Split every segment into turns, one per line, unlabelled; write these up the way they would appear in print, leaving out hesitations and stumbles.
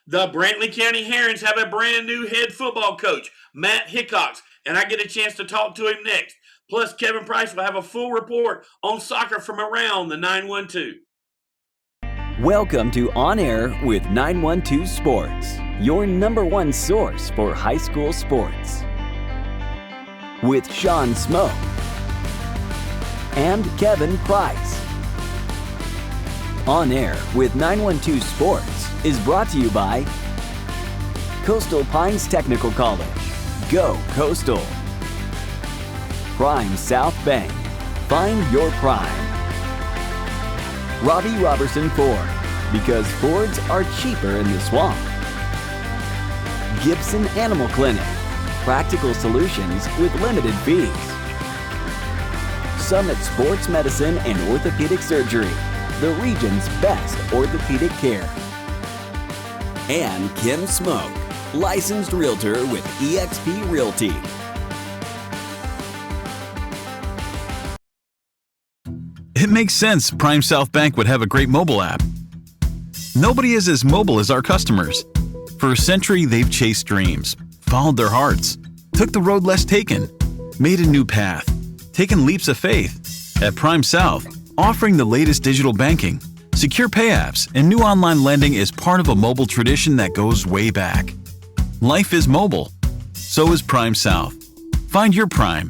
The Brantley County Herons have a brand new head football coach, Matt Hickox, and I get a chance to talk to him next. Plus, Kevin Price will have a full report on soccer from around the 912.
Welcome to On Air with 912 Sports, your number one source for high school sports. With Shawn Smoak and Kevin Price. On Air with 912 Sports is brought to you by Coastal Pines Technical College. Go Coastal. Prime South Bank. Find your prime. Robbie Robertson Ford, because Fords are cheaper in the swamp. Gibson Animal Clinic. Practical solutions with limited fees. Summit Sports Medicine and Orthopedic Surgery, the region's best orthopedic care. And Kim Smoak, licensed realtor with eXp Realty.
It makes sense Prime South Bank would have a great mobile app. Nobody is as mobile as our customers. For a century, they've chased dreams, followed their hearts, took the road less taken, made a new path, taken leaps of faith. At Prime South, offering the latest digital banking, secure pay apps, and new online lending is part of a mobile tradition that goes way back. Life is mobile. So is Prime South. Find your Prime.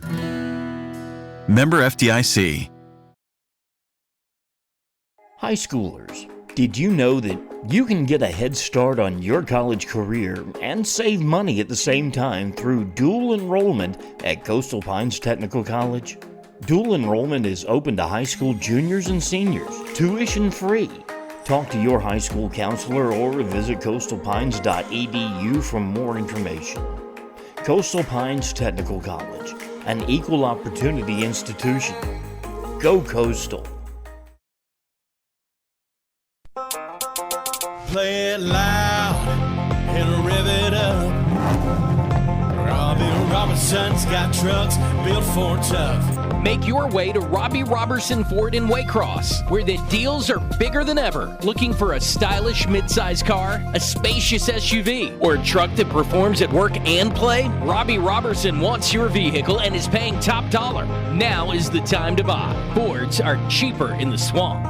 Member FDIC.
High schoolers, did you know that you can get a head start on your college career and save money at the same time through dual enrollment at Coastal Pines Technical College? Dual enrollment is open to high school juniors and seniors, tuition free. Talk to your high school counselor or visit coastalpines.edu for more information. Coastal Pines Technical College, an equal opportunity institution. Go Coastal.
Play it loud and rev it up. Robbie Robertson's got trucks built for tough.
Make your way to Robbie Robertson Ford in Waycross, where the deals are bigger than ever. Looking for a stylish midsize car, a spacious SUV, or a truck that performs at work and play? Robbie Robertson wants your vehicle and is paying top dollar. Now is the time to buy. Fords are cheaper in the swamp.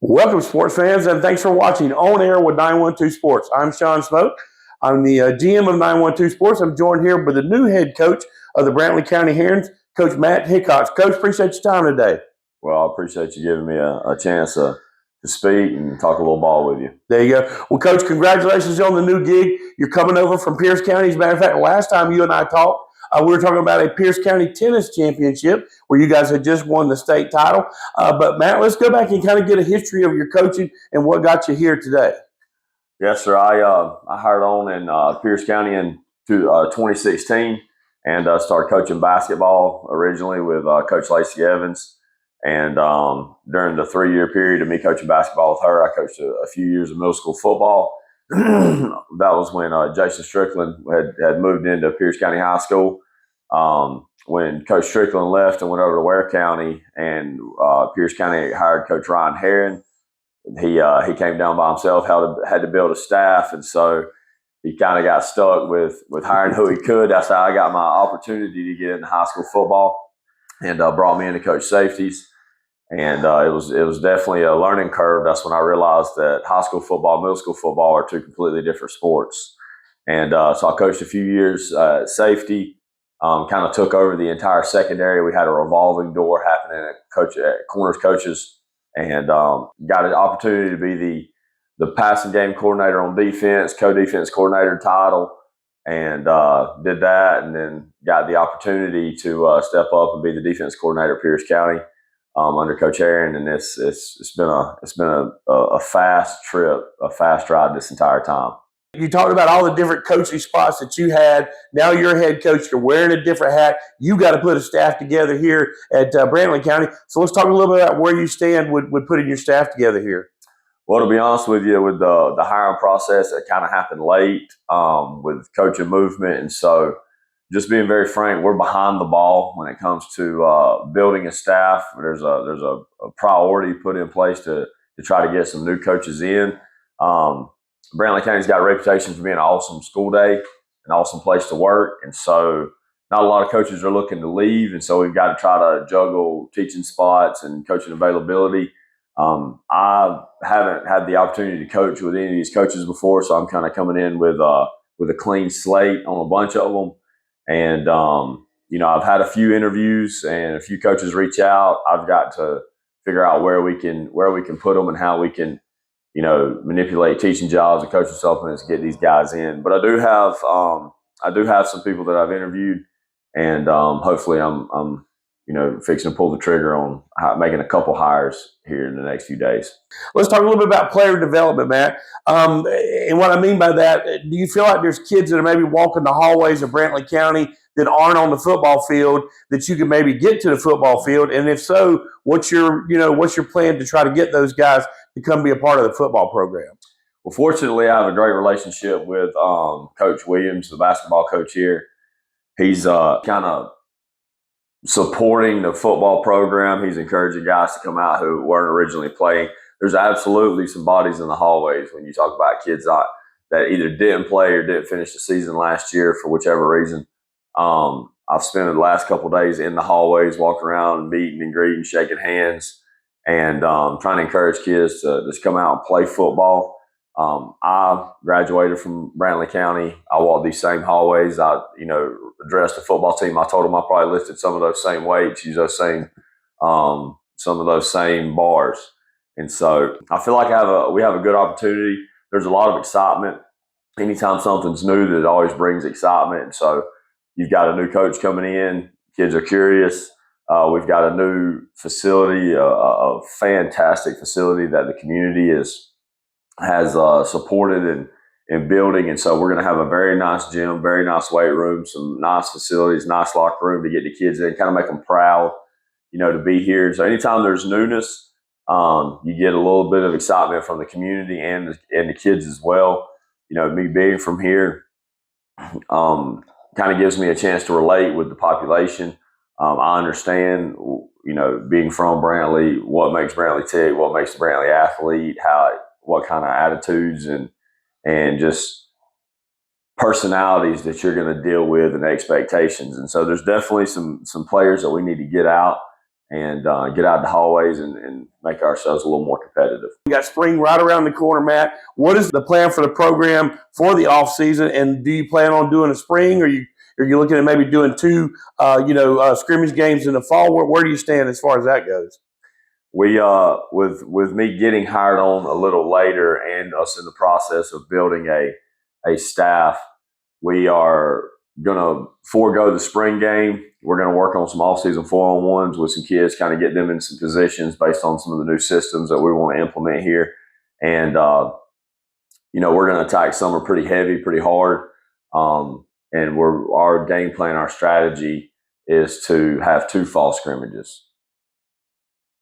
Welcome, sports fans, and thanks for watching On Air with 912 Sports. I'm Shawn Smoak. I'm the GM of 912 Sports. I'm joined here with the new head coach of the Brantley County Herons, Coach Matt Hickox. Coach, appreciate your time today.
Well, I appreciate you giving me a chance to speak and talk a little ball with you.
There you go. Well, Coach, congratulations on the new gig. You're coming over from Pierce County. As a matter of fact, last time you and I talked, we were talking about a Pierce County tennis championship where you guys had just won the state title. But, Matt, let's go back and kind of get a history of your coaching and what got you here today.
Yes, sir. I hired on in Pierce County in 2016 and started coaching basketball originally with Coach Lacey Evans. And during the 3-year period of me coaching basketball with her, I coached a few years of middle school football. That was when Jason Strickland had moved into Pierce County High School. When Coach Strickland left and went over to Ware County, and Pierce County hired Coach Ryan Herron, he came down by himself, had to build a staff, and so he kind of got stuck with hiring who he could. That's how I got my opportunity to get into high school football, and brought me in to coach safeties. And it was definitely a learning curve. That's when I realized that high school football, middle school football are two completely different sports. And so I coached a few years at safety, kind of took over the entire secondary. We had a revolving door happening at corners coaches, and got an opportunity to be the passing game coordinator on defense, co-defense coordinator title, and did that, and then got the opportunity to step up and be the defense coordinator at Pierce County under Coach Herron, and it's been a fast trip, a fast ride this entire time.
You talked about all the different coaching spots that you had. Now you're a head coach. You're wearing a different hat. You got to put a staff together here at Brantley County. So let's talk a little bit about where you stand with putting your staff together here.
Well, to be honest with you, with the hiring process, it kind of happened late with coaching movement. And so just being very frank, we're behind the ball when it comes to building a staff. There's a priority put in place to to try to get some new coaches in. Brantley County's got a reputation for being an awesome school day, an awesome place to work. And so not a lot of coaches are looking to leave. And so we've got to try to juggle teaching spots and coaching availability. I haven't had the opportunity to coach with any of these coaches before, so I'm kind of coming in with a clean slate on a bunch of them. And, I've had a few interviews and a few coaches reach out. I've got to figure out where we can put them and how we can, manipulate teaching jobs and coaching supplements to get these guys in. But I do have some people that I've interviewed, and hopefully I'm fixing to pull the trigger on making a couple hires here in the next few days.
Let's talk a little bit about player development, Matt. And what I mean by that, do you feel like there's kids that are maybe walking the hallways of Brantley County that aren't on the football field that you can maybe get to the football field? And if so, what's your plan to try to get those guys to come be a part of the football program?
Well, fortunately, I have a great relationship with Coach Williams, the basketball coach here. He's kind of supporting the football program. He's encouraging guys to come out who weren't originally playing. There's absolutely some bodies in the hallways when you talk about kids that either didn't play or didn't finish the season last year for whichever reason. I've spent the last couple of days in the hallways, walking around, meeting and greeting, shaking hands, and trying to encourage kids to just come out and play football. I graduated from Brantley County. I walked these same hallways. I, addressed the football team. I told them I probably lifted some of those same weights, use those same, some of those same bars. And so I feel like we have a good opportunity. There's a lot of excitement. Anytime something's new, that always brings excitement. And so you've got a new coach coming in. Kids are curious. We've got a new facility, a fantastic facility that the community has supported and building. And so we're going to have a very nice gym, very nice weight room, some nice facilities, nice locker room to get the kids in, kind of make them proud, to be here. So anytime there's newness, you get a little bit of excitement from the community and the kids as well. Me being from here kind of gives me a chance to relate with the population. I understand, being from Brantley, what makes Brantley tick, what makes the Brantley athlete, what kind of attitudes and just personalities that you're going to deal with and expectations. And so there's definitely some players that we need to get out and get out the hallways and make ourselves a little more competitive.
We got spring right around the corner, Matt. What is the plan for the program for the off season? And do you plan on doing a spring, or are you looking at maybe doing two, scrimmage games in the fall? Where do you stand as far as that goes?
We, with me getting hired on a little later and us in the process of building a staff, we are going to forego the spring game. We're going to work on some off-season 4-on-1s with some kids, kind of get them in some positions based on some of the new systems that we want to implement here. And, we're going to attack summer pretty heavy, pretty hard. And our game plan, our strategy is to have 2 fall scrimmages.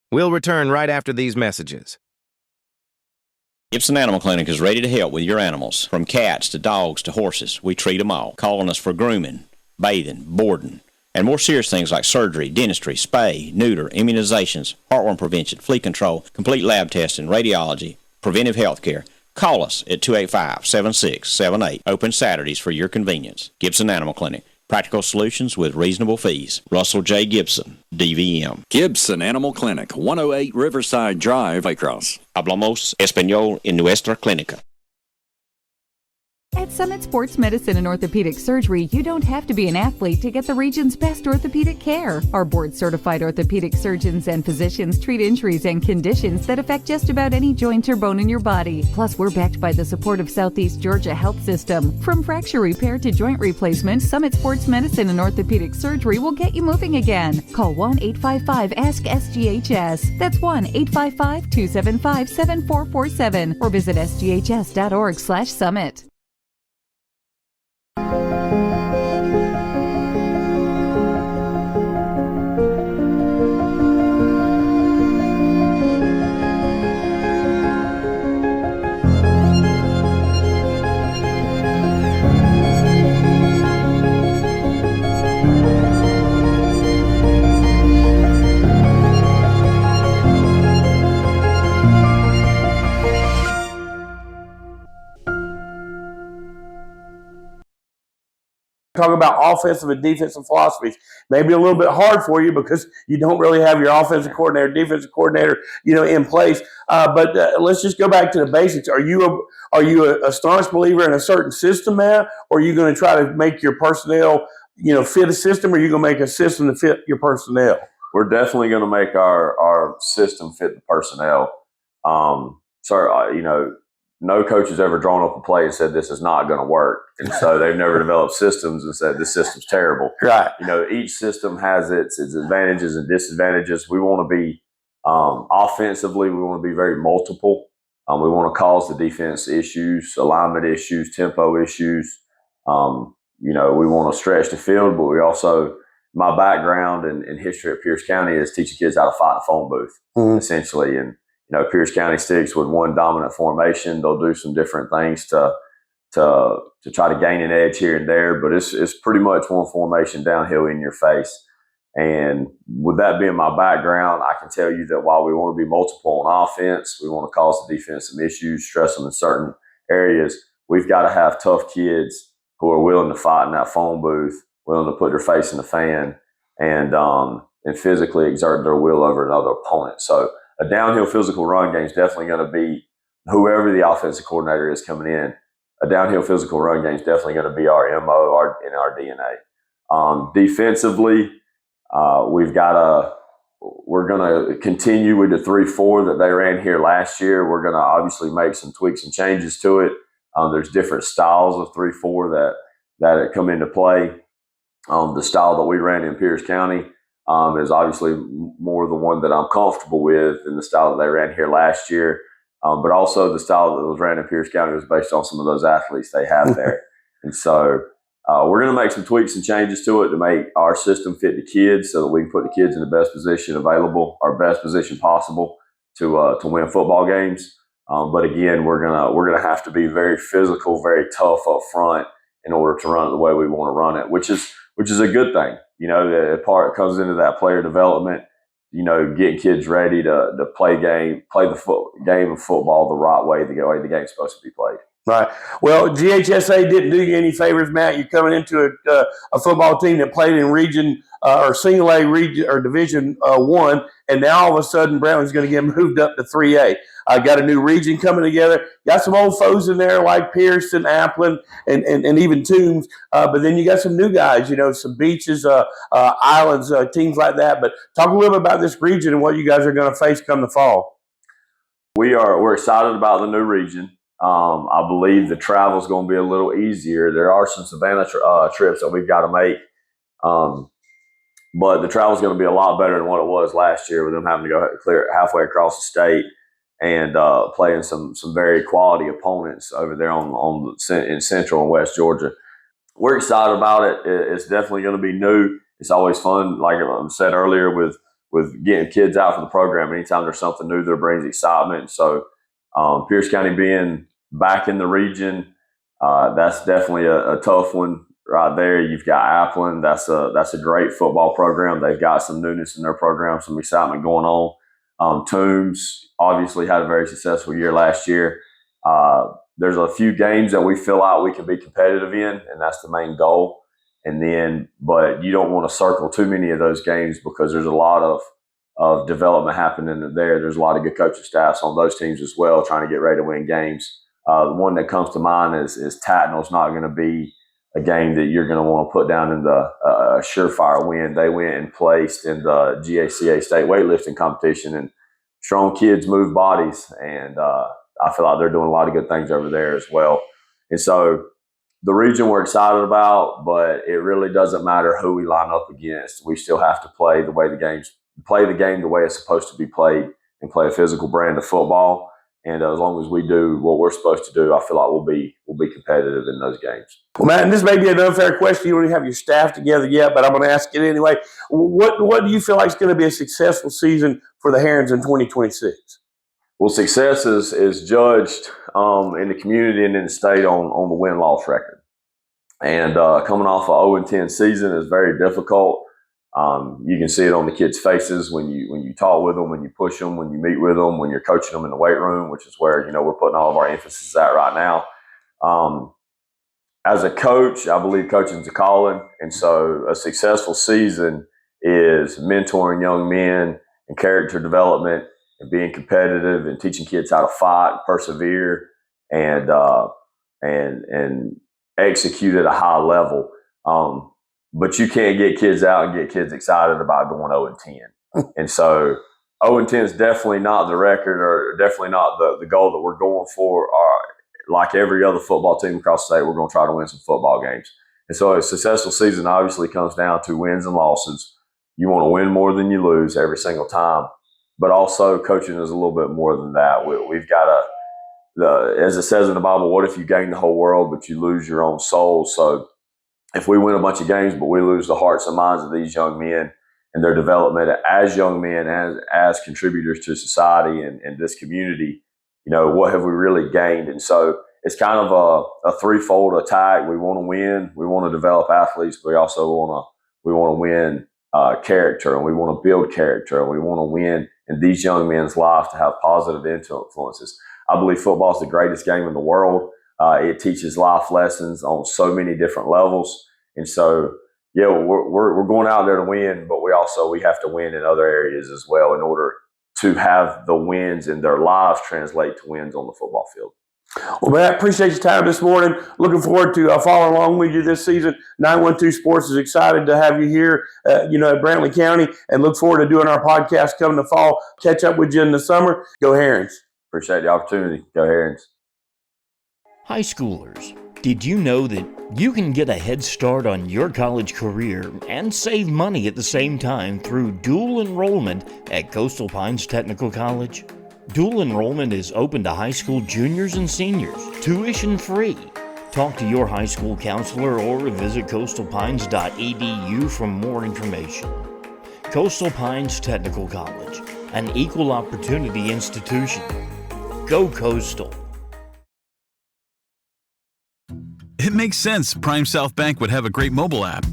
We'll return right after these messages.
Gibson Animal Clinic is ready to help with your animals. From cats to dogs to horses, we treat them all. Call on us for grooming, bathing, boarding, and more serious things like surgery, dentistry, spay, neuter, immunizations, heartworm prevention, flea control, complete lab testing, radiology, preventive health care. Call us at 285-7678. Open Saturdays for your convenience. Gibson Animal Clinic. Practical solutions with reasonable fees. Russell J. Gibson, DVM.
Gibson Animal Clinic, 108 Riverside Drive, Waycross.
Hablamos español en nuestra clínica.
At Summit Sports Medicine and Orthopedic Surgery, you don't have to be an athlete to get the region's best orthopedic care. Our board-certified orthopedic surgeons and physicians treat injuries and conditions that affect just about any joint or bone in your body. Plus, we're backed by the support of Southeast Georgia Health System. From fracture repair to joint replacement, Summit Sports Medicine and Orthopedic Surgery will get you moving again. Call 1-855-ASK-SGHS. That's 1-855-275-7447 or visit sghs.org/summit.
talk about offensive and defensive philosophies. Maybe a little bit hard for you because you don't really have your offensive coordinator, defensive coordinator, in place. But let's just go back to the basics. Are you a staunch believer in a certain system, Matt, or are you going to try to make your personnel, fit a system, or are you going to make a system to fit your personnel?
We're definitely going to make our system fit the personnel. No coach has ever drawn up a play and said this is not going to work. And so they've never developed systems and said this system's terrible.
Right.
Each system has its advantages and disadvantages. We want to be offensively, we want to be very multiple. We want to cause the defense issues, alignment issues, tempo issues. We want to stretch the field, but we also, my background and history at Pierce County is teaching kids how to fight in a phone booth, essentially. And Pierce County sticks with one dominant formation. They'll do some different things to try to gain an edge here and there, but it's pretty much one formation downhill in your face. And with that being my background, I can tell you that while we want to be multiple on offense, we want to cause the defense some issues, stress them in certain areas. We've got to have tough kids who are willing to fight in that phone booth, willing to put their face in the fan, and physically exert their will over another opponent. So a downhill physical run game is definitely going to be, whoever the offensive coordinator is coming in, a downhill physical run game is definitely going to be our MO in our DNA. Defensively, we're going to continue with the 3-4 that they ran here last year. We're going to obviously make some tweaks and changes to it. There's different styles of 3-4 that come into play. The style that we ran in Pierce County is obviously more the one that I'm comfortable with, and the style that they ran here last year. But also the style that was ran in Pierce County was based on some of those athletes they have there. And so we're going to make some tweaks and changes to it to make our system fit the kids so that we can put the kids in the best position available, our best position possible to win football games. But again, we're gonna have to be very physical, very tough up front in order to run it the way we want to run it, which is a good thing. The part comes into that player development, getting kids ready to play the game of football the right way, the way the game's supposed to be played.
Right. Well, GHSA didn't do you any favors, Matt. You're coming into a football team that played in region or single A region or Division 1, and now all of a sudden Brantley's going to get moved up to 3A. Got a new region coming together. Got some old foes in there like Pearson, Applin, and even Toombs. But then you got some new guys, some Beaches, Islands, teams like that. But talk a little bit about this region and what you guys are going to face come the fall.
We're excited about the new region. I believe the travel is going to be a little easier. There are some Savannah trips that we've got to make. But the travel is going to be a lot better than what it was last year with them having to go clear halfway across the state and playing some very quality opponents over there in Central and West Georgia. We're excited about it. It's definitely going to be new. It's always fun, like I said earlier, with getting kids out for the program. Anytime there's something new, there brings excitement. So Pierce County being back in the region, that's definitely a tough one right there. You've got Applin. That's a great football program. They've got some newness in their program, some excitement going on. Toombs obviously had a very successful year last year. There's a few games that we feel like we can be competitive in, and that's the main goal. But you don't want to circle too many of those games because there's a lot of development happening there. There's a lot of good coaching staffs on those teams as well, trying to get ready to win games. The one that comes to mind is Tatnall's not going to be a game that you're going to want to put down in the surefire win. They went and placed in the GACA state weightlifting competition, and strong kids move bodies, and I feel like they're doing a lot of good things over there as well. And so the region we're excited about, but it really doesn't matter who we line up against. We still have to play the game the way it's supposed to be played and play a physical brand of football. And as long as we do what we're supposed to do, I feel like we'll be competitive in those games.
Well, Matt, and this may be an unfair question. You don't even have your staff together yet, but I'm going to ask it anyway. What do you feel like is going to be a successful season for the Herons in 2026?
Well, success is judged in the community and in the state on the win-loss record. And coming off an 0-10 season is very difficult. You can see it on the kids' faces when you talk with them, when you push them, when you meet with them, when you're coaching them in the weight room, which is where we're putting all of our emphasis at right now. as a coach, I believe coaching is a calling. And so a successful season is mentoring young men and character development and being competitive and teaching kids how to fight, persevere, and execute at a high level. But you can't get kids out and get kids excited about going 0-10. And so 0-10 is definitely not the record, or definitely not the goal that we're going for. Like every other football team across the state, we're going to try to win some football games. And so a successful season obviously comes down to wins and losses. You want to win more than you lose every single time. But also coaching is a little bit more than that. We've got as it says in the Bible, what if you gain the whole world but you lose your own soul? So if we win a bunch of games but we lose the hearts and minds of these young men and their development as young men, as contributors to society and this community, what have we really gained? And so it's kind of a threefold attack. We want to win, we want to develop athletes, but we also want to win character, and we want to build character, and we want to win in these young men's lives to have positive influences. I believe football is the greatest game in the world. It teaches life lessons on so many different levels. And so, yeah, we're going out there to win, but we have to win in other areas as well in order to have the wins in their lives translate to wins on the football field.
Well, Matt, appreciate your time this morning. Looking forward to following along with you this season. 912 Sports is excited to have you here, at Brantley County, and look forward to doing our podcast coming the fall. Catch up with you in the summer. Go Herons.
Appreciate the opportunity. Go Herons.
High schoolers, did you know that you can get a head start on your college career and save money at the same time through dual enrollment at Coastal Pines Technical College? Dual enrollment is open to high school juniors and seniors, tuition free. Talk to your high school counselor or visit coastalpines.edu for more information. Coastal Pines Technical College, an equal opportunity institution. Go Coastal.
It makes sense Prime South Bank would have a great mobile app.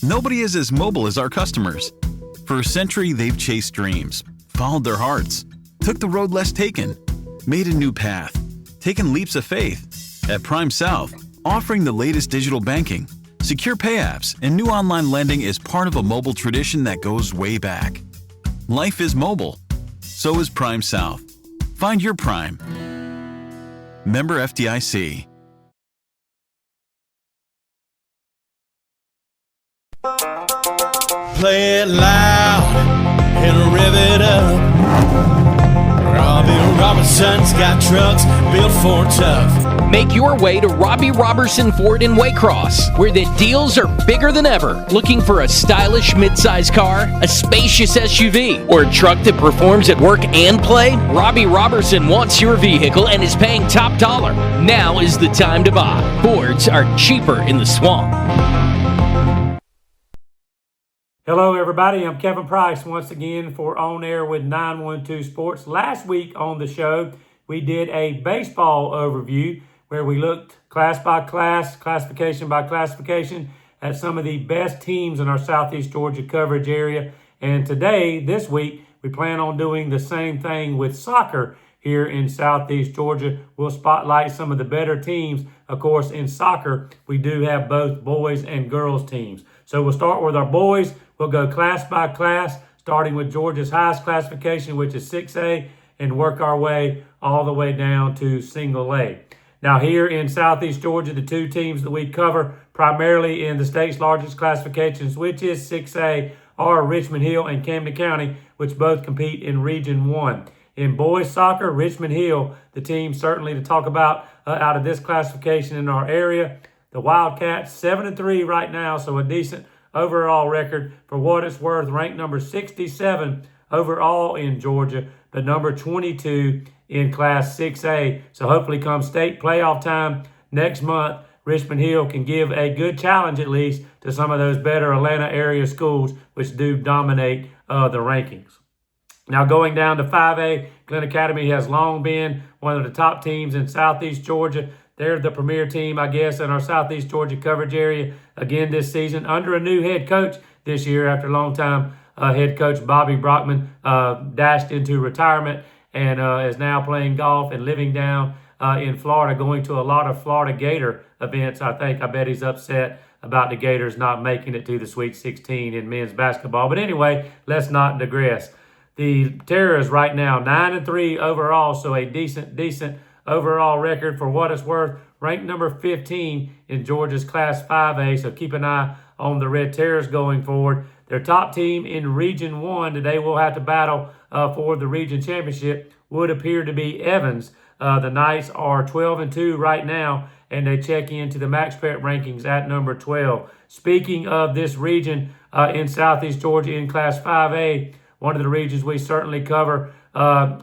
Nobody is as mobile as our customers. For a century, they've chased dreams, followed their hearts, took the road less taken, made a new path, taken leaps of faith. At Prime South, offering the latest digital banking, secure pay apps, and new online lending is part of a mobile tradition that goes way back. Life is mobile. So is Prime South. Find your Prime. Member FDIC.
Play it loud and rev it up. Robbie Robinson's got trucks built for tough.
Make your way to Robbie Robertson Ford in Waycross, where the deals are bigger than ever. Looking for a stylish midsize car, a spacious SUV, or a truck that performs at work and play? Robbie Robertson wants your vehicle and is paying top dollar. Now is the time to buy. Fords are cheaper in the swamp.
Hello, everybody. I'm Kevin Price once again for On Air with 912 Sports. Last week on the show, we did a baseball overview where we looked class by class, classification by classification at some of the best teams in our Southeast Georgia coverage area. And today, this week, we plan on doing the same thing with soccer here in Southeast Georgia. We'll spotlight some of the better teams. Of course, in soccer, we do have both boys and girls teams. So we'll start with our boys. We'll go class by class, starting with Georgia's highest classification, which is 6A, and work our way all the way down to single A. Now here in Southeast Georgia, the two teams that we cover primarily in the state's largest classifications, which is 6A, are Richmond Hill and Camden County, which both compete in Region 1. In boys soccer, Richmond Hill, the team certainly to talk about out of this classification in our area. The Wildcats, 7-3 right now, so a decent overall record. For what it's worth, ranked number 67 overall in Georgia, but number 22 in Class 6A. So hopefully come state playoff time next month, Richmond Hill can give a good challenge at least to some of those better Atlanta area schools which do dominate the rankings. Now going down to 5A, Glen Academy has long been one of the top teams in Southeast Georgia. They're the premier team, I guess, in our Southeast Georgia coverage area again this season under a new head coach this year after a long time. Head coach Bobby Brockman dashed into retirement and is now playing golf and living down in Florida, going to a lot of Florida Gator events. I bet he's upset about the Gators not making it to the Sweet 16 in men's basketball. But anyway, let's not digress. The Terrors right now 9-3 overall, so a decent overall record for what it's worth. Ranked number 15 in Georgia's Class 5A, so keep an eye on the Red Terrors going forward. Their top team in Region 1 today will have to battle for the region championship would appear to be Evans. The Knights are 12-2 right now, and they check into the Max Prep rankings at number 12. Speaking of this region in Southeast Georgia in Class 5A, one of the regions we certainly cover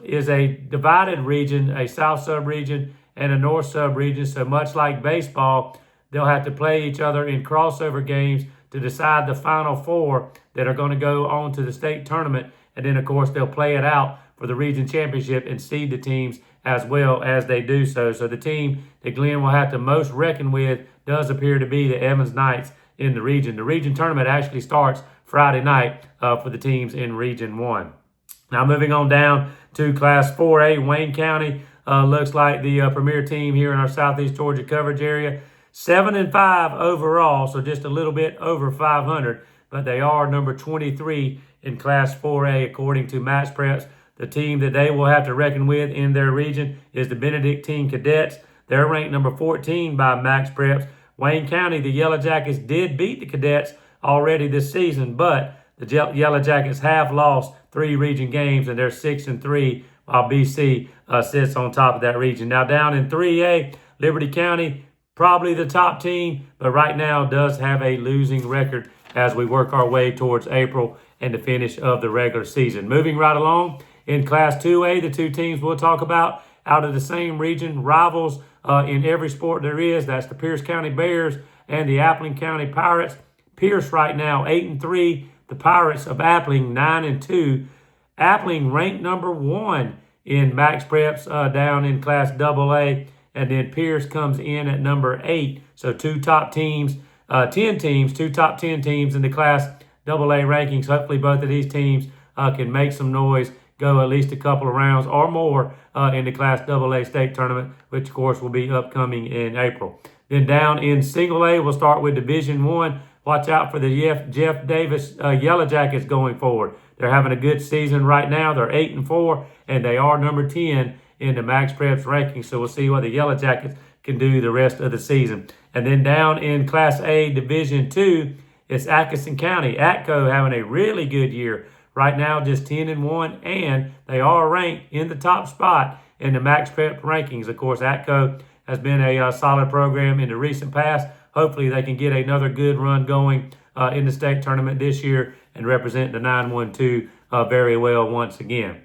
is a divided region, a South sub-region and a North sub-region. So much like baseball, they'll have to play each other in crossover games to decide the Final Four that are going to go on to the state tournament. And then, of course, they'll play it out for the region championship and seed the teams as well as they do so. So the team that Glenn will have to most reckon with does appear to be the Evans Knights in the region. The region tournament actually starts Friday night for the teams in Region 1. Now moving on down to Class 4A, Wayne County looks like the premier team here in our Southeast Georgia coverage area. 7-5 overall, so just a little bit over 500, but they are number 23 in Class 4A according to Max Preps. The team that they will have to reckon with in their region is the Benedictine Cadets. They're ranked number 14 by Max Preps. Wayne County, the Yellow Jackets did beat the Cadets already this season, but the Yellow Jackets have lost 3 region games, and they're 6-3, while BC sits on top of that region. Now down in 3A, Liberty County, probably the top team, but right now does have a losing record as we work our way towards April and the finish of the regular season. Moving right along, in Class 2A, the two teams we'll talk about out of the same region, rivals in every sport there is. That's the Pierce County Bears and the Appling County Pirates. Pierce right now 8-3. The Pirates of Appling 9-2. Appling ranked number 1 in Max Preps down in Class AA. And then Pierce comes in at number 8. So two top 10 teams in the Class AA rankings. Hopefully both of these teams can make some noise, go at least a couple of rounds or more in the Class AA state tournament, which of course will be upcoming in April. Then down in Single A, we'll start with Division 1. Watch out for the Jeff Davis Yellow Jackets going forward. They're having a good season right now. They're 8-4, and they are number 10 in the Max Preps rankings. So we'll see what the Yellow Jackets can do the rest of the season. And then down in Class A Division 2, it's Atkinson County. Atco having a really good year. Right now, just 10-1, and they are ranked in the top spot in the Max Prep rankings. Of course, Atco has been a solid program in the recent past. Hopefully, they can get another good run going in the state tournament this year and represent the 912 very well once again.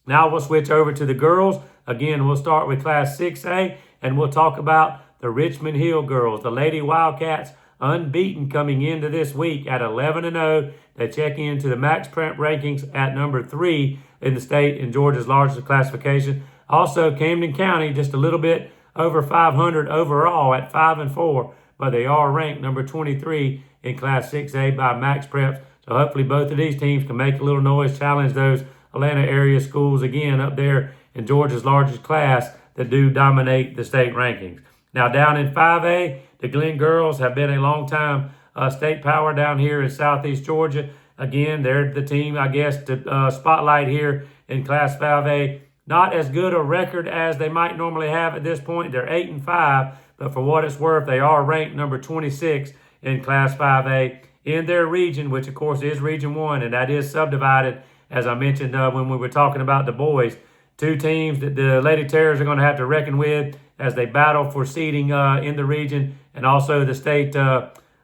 Now we'll switch over to the girls. Again, we'll start with Class 6A, and we'll talk about the Richmond Hill girls, the Lady Wildcats, unbeaten coming into this week at 11-0. They check into the Max Prep rankings at number 3 in the state in Georgia's largest classification. Also, Camden County just a little bit over 500 overall at 5-4, but they are ranked number 23 in Class 6A by Max Preps. So hopefully both of these teams can make a little noise, challenge those Atlanta area schools again up there in Georgia's largest class that do dominate the state rankings. Now down in 5A, the Glenn girls have been a long time state power down here in Southeast Georgia. Again, they're the team, I guess, to spotlight here in Class 5A. Not as good a record as they might normally have at this point. They're 8-5, but for what it's worth, they are ranked number 26 in Class 5A in their region, which of course is Region 1, and that is subdivided, as I mentioned when we were talking about the boys. Two teams that the Lady Terrors are going to have to reckon with as they battle for seeding in the region and also the state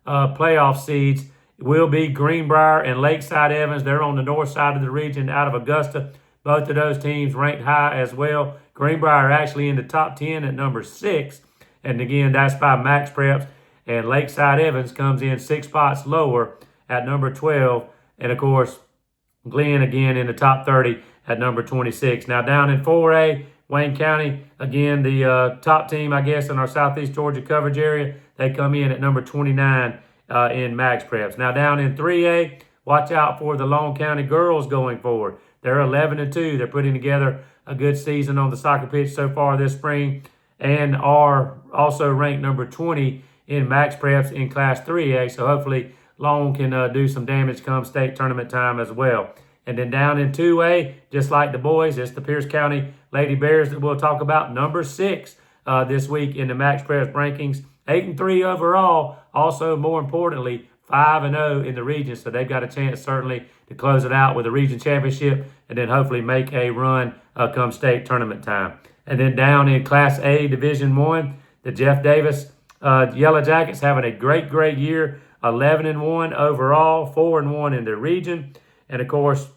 playoff seeds will be Greenbrier and Lakeside Evans. They're on the north side of the region out of Augusta. Both of those teams ranked high as well. Greenbrier actually in the top 10 at number 6. And again, that's by Max Preps. And Lakeside Evans comes in 6 spots lower at number 12. And of course, Glenn again in the top 30 at number 26. Now down in 4A, Wayne County, again, the top team, I guess, in our Southeast Georgia coverage area, they come in at number 29 in Max Preps. Now down in 3A, watch out for the Long County girls going forward. They're 11-2. They're putting together a good season on the soccer pitch so far this spring. and are also ranked number 20 in max preps in Class 3A. So hopefully Long can do some damage come state tournament time as well. And then down in 2A, just like the boys, it's the Pierce County Lady Bears that we'll talk about, number 6 this week in the max preps rankings. 8-3 overall. Also, more importantly, 5-0 in the region. So they've got a chance certainly to close it out with a region championship and then hopefully make a run come state tournament time. And then down in Class A Division 1, the Jeff Davis Yellow Jackets having a great year. 11-1 overall, 4-1 in the region. And of course,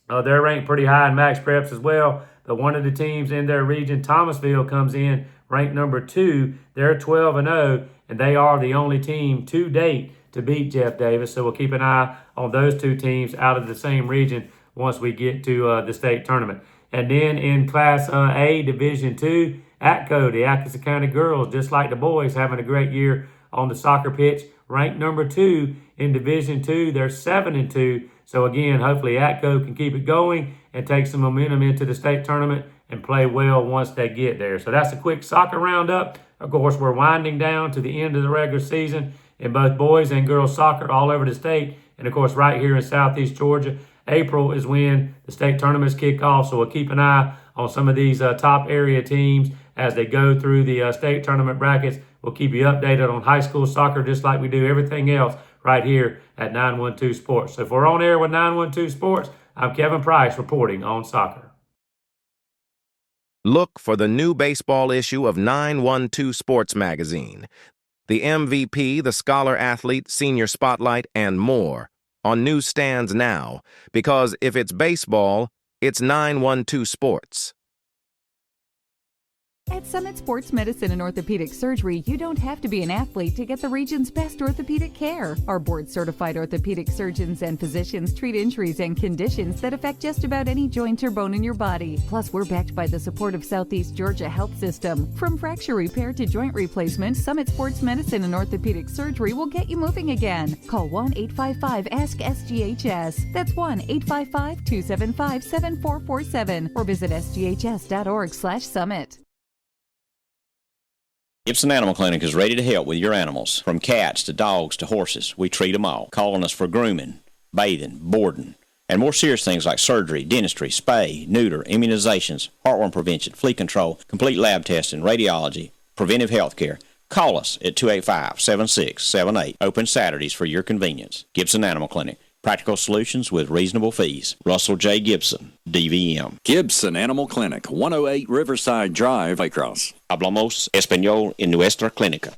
they're ranked pretty high in max preps as well. But one of the teams in their region, Thomasville, comes in ranked number 2. They're 12-0, and they are the only team to date to beat Jeff Davis. So we'll keep an eye on those two teams out of the same region once we get to the state tournament. And then in Class A Division 2, ATCO, the Atkinson County Girls, just like the boys, having a great year on the soccer pitch. Ranked number 2 in Division 2. They're 7-2. So again, hopefully ATCO can keep it going and take some momentum into the state tournament and play well once they get there. So that's a quick soccer roundup. Of course, we're winding down to the end of the regular season in both boys and girls soccer all over the state. And of course, right here in Southeast Georgia, April is when the state tournaments kick off. So we'll keep an eye on some of these top area teams as they go through the state tournament brackets. We'll keep you updated on high school soccer just like we do everything else right here at 912 Sports. So if we're on air with 912 Sports, I'm Kevin Price reporting on soccer.
Look for the new baseball issue of 912 Sports Magazine. The MVP, the Scholar Athlete, Senior Spotlight, and more on newsstands now. Because if it's baseball, it's 912 Sports.
At Summit Sports Medicine and Orthopedic Surgery, you don't have to be an athlete to get the region's best orthopedic care. Our board-certified orthopedic surgeons and physicians treat injuries and conditions that affect just about any joint or bone in your body. Plus, we're backed by the support of Southeast Georgia Health System. From fracture repair to joint replacement, Summit Sports Medicine and Orthopedic Surgery will get you moving again. Call 1-855-ASK-SGHS. That's 1-855-275-7447 or visit sghs.org/summit.
Gibson Animal Clinic is ready to help with your animals. From cats to dogs to horses, we treat them all. Calling us for grooming, bathing, boarding, and more serious things like surgery, dentistry, spay, neuter, immunizations, heartworm prevention, flea control, complete lab testing, radiology, preventive health care. Call us at 285-7678. Open Saturdays for your convenience. Gibson Animal Clinic. Practical solutions with reasonable fees. Russell J. Gibson, DVM.
Gibson Animal Clinic, 108 Riverside Drive, Waycross.
Hablamos español en nuestra clínica.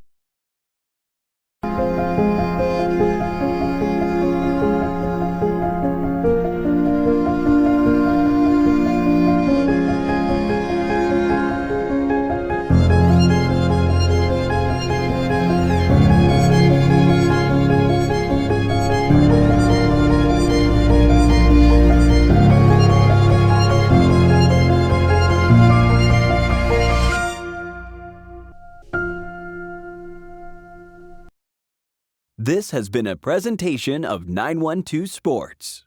This has been a presentation of 912 Sports.